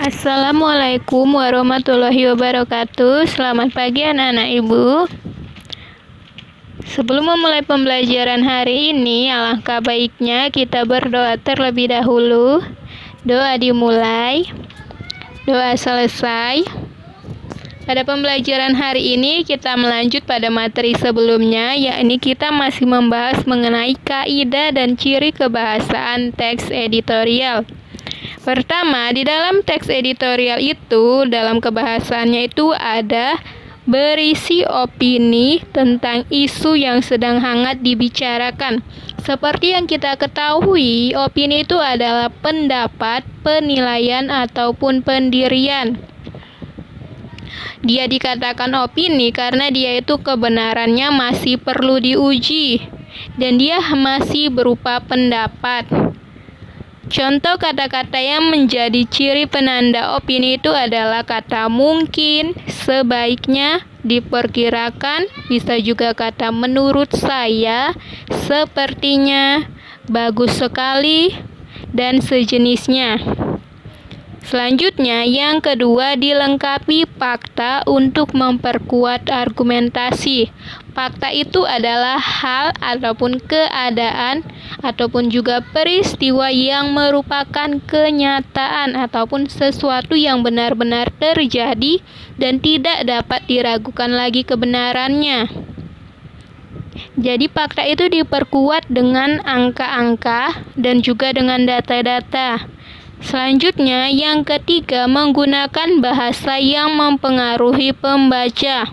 Assalamualaikum warahmatullahi wabarakatuh. Selamat pagi anak-anak ibu. Sebelum memulai pembelajaran hari ini, alangkah baiknya kita berdoa terlebih dahulu. Doa dimulai, doa selesai. Pada pembelajaran hari ini kita melanjut pada materi sebelumnya, yakni kita masih membahas mengenai kaidah dan ciri kebahasaan teks editorial. Pertama, di dalam teks editorial itu, dalam kebahasaannya itu ada berisi opini tentang isu yang sedang hangat dibicarakan. Seperti yang kita ketahui, opini itu adalah pendapat, penilaian, ataupun pendirian. Dia dikatakan opini karena dia itu kebenarannya masih perlu diuji, dan dia masih berupa pendapat. Contoh kata-kata yang menjadi ciri penanda opini itu adalah kata mungkin, sebaiknya, diperkirakan, bisa juga kata menurut saya, sepertinya, bagus sekali, dan sejenisnya. Selanjutnya, yang kedua dilengkapi fakta untuk memperkuat argumentasi. Fakta itu adalah hal ataupun keadaan ataupun juga peristiwa yang merupakan kenyataan ataupun sesuatu yang benar-benar terjadi dan tidak dapat diragukan lagi kebenarannya. Jadi fakta itu diperkuat dengan angka-angka dan juga dengan data-data. Selanjutnya, yang ketiga, menggunakan bahasa yang mempengaruhi pembaca.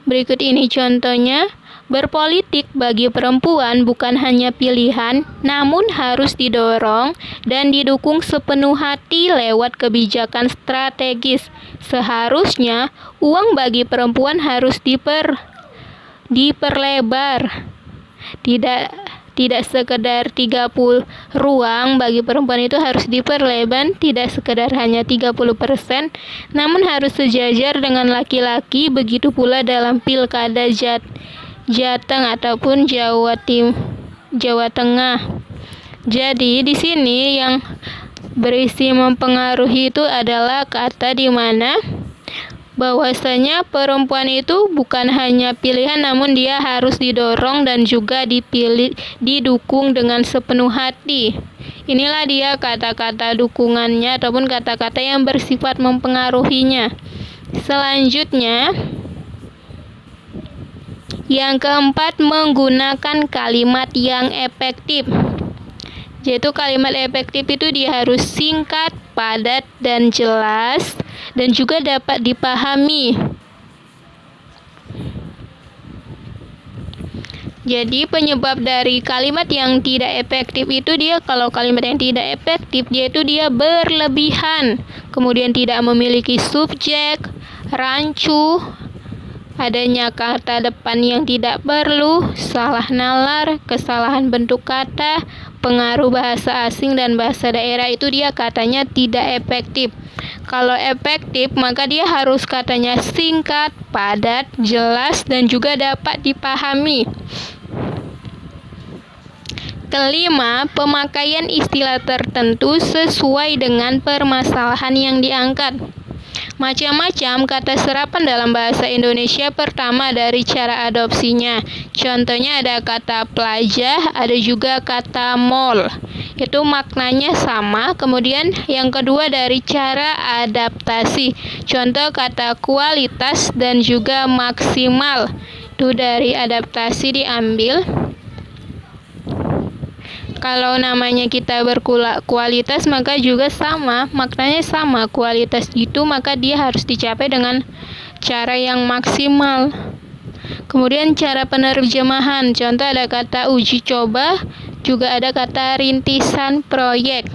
Berikut ini contohnya. Berpolitik bagi perempuan bukan hanya pilihan, namun harus didorong dan didukung sepenuh hati lewat kebijakan strategis. Seharusnya, uang bagi perempuan harus diperlebar. Tidak sekedar 30 ruang bagi perempuan itu harus diperlebar, tidak sekedar hanya 30%, namun harus sejajar dengan laki-laki. Begitu pula dalam pilkada Jateng ataupun Jawa Tengah. Jadi di sini yang berisi mempengaruhi itu adalah kata di mana bahwasanya perempuan itu bukan hanya pilihan, namun dia harus didorong dan juga didukung dengan sepenuh hati. Inilah dia kata-kata dukungannya ataupun kata-kata yang bersifat mempengaruhinya. Selanjutnya, yang keempat, menggunakan kalimat yang efektif. Yaitu kalimat efektif itu dia harus singkat, padat, dan jelas, dan juga dapat dipahami. Jadi penyebab dari kalimat yang tidak efektif itu kalau kalimat yang tidak efektif yaitu dia berlebihan, kemudian tidak memiliki subjek, rancu, adanya kata depan yang tidak perlu, salah nalar, kesalahan bentuk kata, pengaruh bahasa asing dan bahasa daerah, itu dia katanya tidak efektif. Kalau efektif maka dia harus katanya singkat, padat, jelas, dan juga dapat dipahami. Kelima, pemakaian istilah tertentu sesuai dengan permasalahan yang diangkat. Macam-macam kata serapan dalam bahasa Indonesia. Pertama dari cara adopsinya. Contohnya ada kata pelajah, ada juga kata mall. Itu maknanya sama. Kemudian yang kedua dari cara adaptasi. Contoh kata kualitas dan juga maksimal. Itu dari adaptasi diambil. Kalau namanya kita berkualitas maka juga sama, maknanya sama. Kualitas itu maka dia harus dicapai dengan cara yang maksimal. Kemudian cara penerjemahan, contoh ada kata uji coba, juga ada kata rintisan proyek.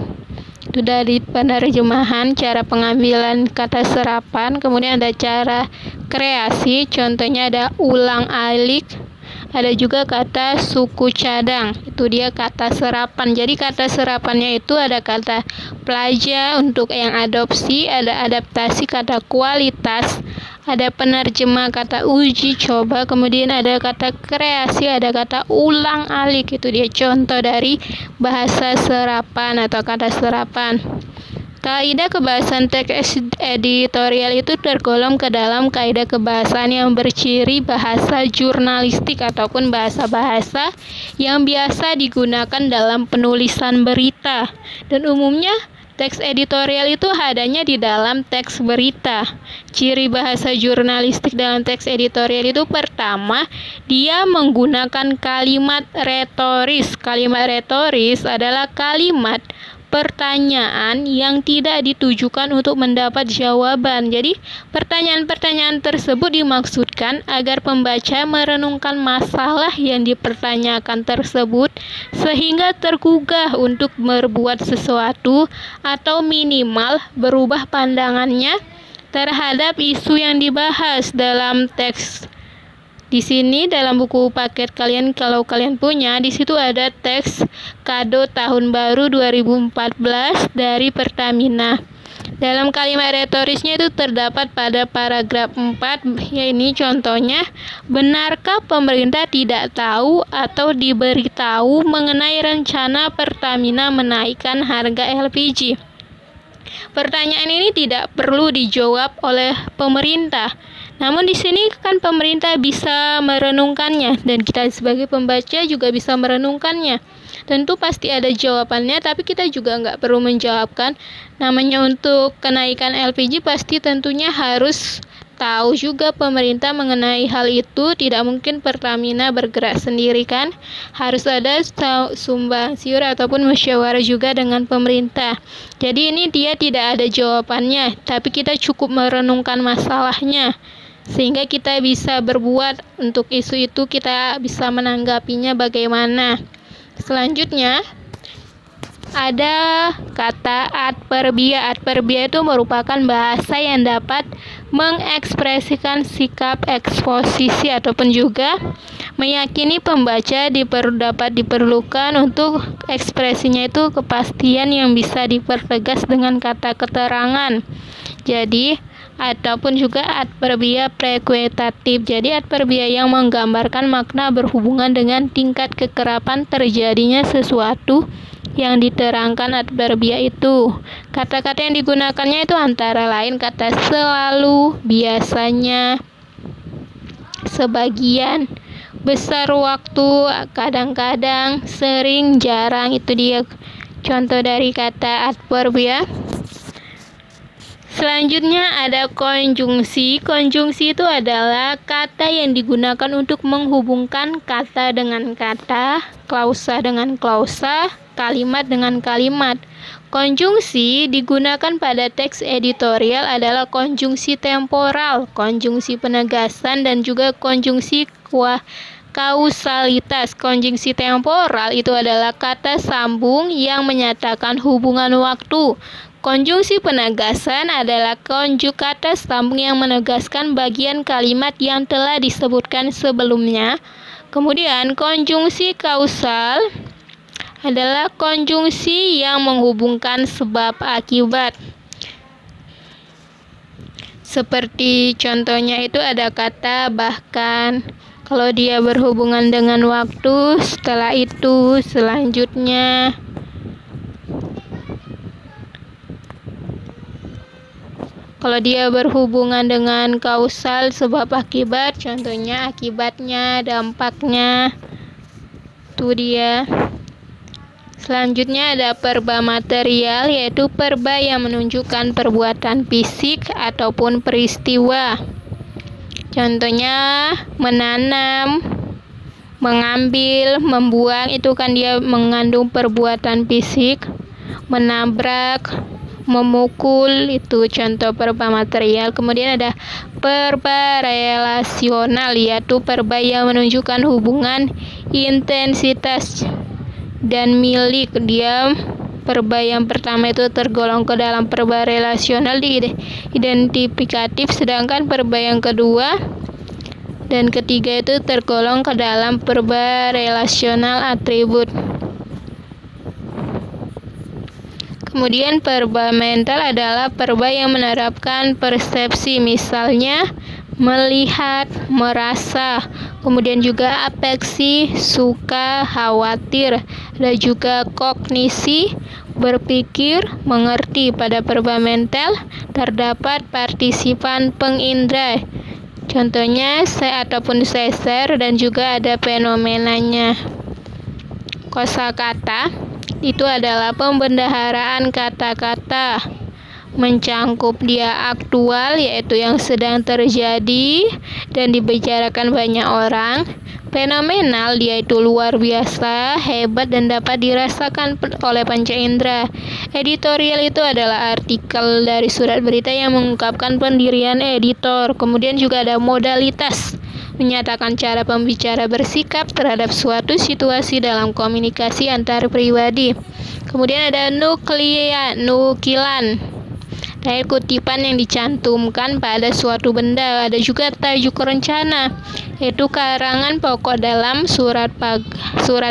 Itu dari penerjemahan, cara pengambilan kata serapan. Kemudian ada cara kreasi, contohnya ada ulang-alik, Ada juga kata suku cadang, itu dia kata serapan. Jadi kata serapannya itu ada kata plaja untuk yang adopsi, ada adaptasi kata kualitas, ada penerjemah kata uji coba, kemudian ada kata kreasi, ada kata ulang-alik. Itu dia contoh dari bahasa serapan atau kata serapan. Kaidah kebahasan teks editorial itu tergolong ke dalam kaidah kebahasaan yang berciri bahasa jurnalistik ataupun bahasa-bahasa yang biasa digunakan dalam penulisan berita. Dan umumnya teks editorial itu adanya di dalam teks berita. Ciri bahasa jurnalistik dalam teks editorial itu pertama, dia menggunakan kalimat retoris. Kalimat retoris adalah kalimat pertanyaan yang tidak ditujukan untuk mendapat jawaban. Jadi, pertanyaan-pertanyaan tersebut dimaksudkan agar pembaca merenungkan masalah yang dipertanyakan tersebut sehingga tergugah untuk berbuat sesuatu atau minimal berubah pandangannya terhadap isu yang dibahas dalam teks. Di sini dalam buku paket kalian, kalau kalian punya, di situ ada teks kado tahun baru 2014 dari Pertamina. Dalam kalimat retorisnya itu terdapat pada paragraf 4, ya ini contohnya, benarkah pemerintah tidak tahu atau diberitahu mengenai rencana Pertamina menaikkan harga LPG? Pertanyaan ini tidak perlu dijawab oleh pemerintah. Namun di sini kan pemerintah bisa merenungkannya dan kita sebagai pembaca juga bisa merenungkannya. Tentu pasti ada jawabannya, tapi kita juga nggak perlu menjawabkan. Namanya untuk kenaikan LPG pasti tentunya harus tahu juga pemerintah mengenai hal itu. Tidak mungkin Pertamina bergerak sendiri kan. Harus ada sumbang siur ataupun musyawarah juga dengan pemerintah. Jadi ini dia tidak ada jawabannya, tapi kita cukup merenungkan masalahnya. Sehingga kita bisa berbuat untuk isu itu, kita bisa menanggapinya bagaimana. Selanjutnya ada kata adverbia. Adverbia itu merupakan bahasa yang dapat mengekspresikan sikap eksposisi ataupun juga meyakini pembaca dapat diperlukan untuk ekspresinya itu kepastian yang bisa dipertegas dengan kata keterangan. Jadi ataupun juga adverbia prekuitatif. Jadi adverbia yang menggambarkan makna berhubungan dengan tingkat kekerapan terjadinya sesuatu yang diterangkan adverbia itu. Kata-kata yang digunakannya itu antara lain kata selalu, biasanya, sebagian, besar waktu, kadang-kadang, sering, jarang. Itu dia contoh dari kata adverbia. Selanjutnya ada konjungsi. Konjungsi itu adalah kata yang digunakan untuk menghubungkan kata dengan kata, klausa dengan klausa, kalimat dengan kalimat. Konjungsi digunakan pada teks editorial adalah konjungsi temporal, konjungsi penegasan, dan juga konjungsi kausalitas. Konjungsi temporal itu adalah kata sambung yang menyatakan hubungan waktu. Konjungsi penegasan adalah kata sambung yang menegaskan bagian kalimat yang telah disebutkan sebelumnya. Kemudian konjungsi kausal adalah konjungsi yang menghubungkan sebab akibat. Seperti contohnya itu ada kata bahkan. Kalau dia berhubungan dengan waktu, setelah itu, selanjutnya. Kalau dia berhubungan dengan kausal, sebab akibat, contohnya akibatnya, dampaknya. Itu dia. Selanjutnya ada perba material, yaitu perba yang menunjukkan perbuatan fisik ataupun peristiwa. Contohnya menanam, mengambil, membuang, itu kan dia mengandung perbuatan fisik. Menabrak, memukul, itu contoh perba material. Kemudian ada perba relasional, yaitu perba yang menunjukkan hubungan, intensitas, dan milik. Dia perba yang pertama itu tergolong ke dalam perba relasional di identifikatif, sedangkan perba yang kedua Dan ketiga itu tergolong ke dalam verba relasional atribut. Kemudian verba mental adalah verba yang menerapkan persepsi, misalnya melihat, merasa, kemudian juga afeksi, suka, khawatir, dan juga kognisi, berpikir, mengerti. Pada verba mental terdapat partisipan pengindra, contohnya saya ataupun seser, dan juga ada fenomenanya. Kosakata itu adalah pembendaharaan kata-kata, mencangkup dia aktual, yaitu yang sedang terjadi dan dibicarakan banyak orang. Fenomenal, dia itu luar biasa, hebat, dan dapat dirasakan oleh panca indera. Editorial itu adalah artikel dari surat berita yang mengungkapkan pendirian editor. Kemudian juga ada modalitas, menyatakan cara pembicara bersikap terhadap suatu situasi dalam komunikasi antar pribadi. Kemudian ada nukilan, dari kutipan yang dicantumkan pada suatu benda. Ada juga tajuk rencana, yaitu karangan pokok dalam surat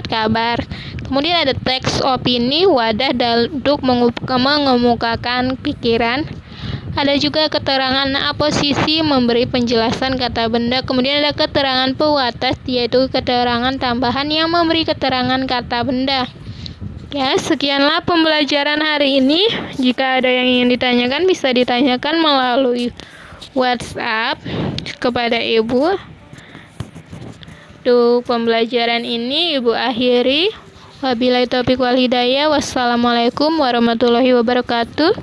kabar. Kemudian ada teks opini, wadah untuk mengemukakan pikiran. Ada juga keterangan aposisi, memberi penjelasan kata benda. Kemudian ada keterangan pewatas, yaitu keterangan tambahan yang memberi keterangan kata benda. Ya, sekianlah pembelajaran hari ini. Jika ada yang ingin ditanyakan, bisa ditanyakan melalui WhatsApp kepada Ibu. Untuk pembelajaran ini Ibu akhiri. Wabillahi taufiq wal hidayah. Wassalamualaikum warahmatullahi wabarakatuh.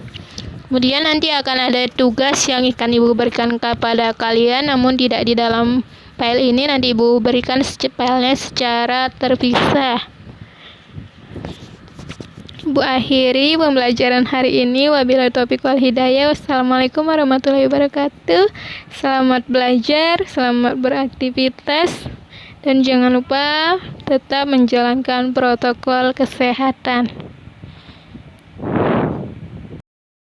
Kemudian nanti akan ada tugas yang akan Ibu berikan kepada kalian, namun tidak di dalam file ini. Nanti Ibu berikan filenya secara terpisah. Ibu akhiri pembelajaran hari ini. Wabillahi taufiq wal hidayah. Wassalamualaikum warahmatullahi wabarakatuh. Selamat belajar, selamat beraktivitas, dan jangan lupa tetap menjalankan protokol kesehatan.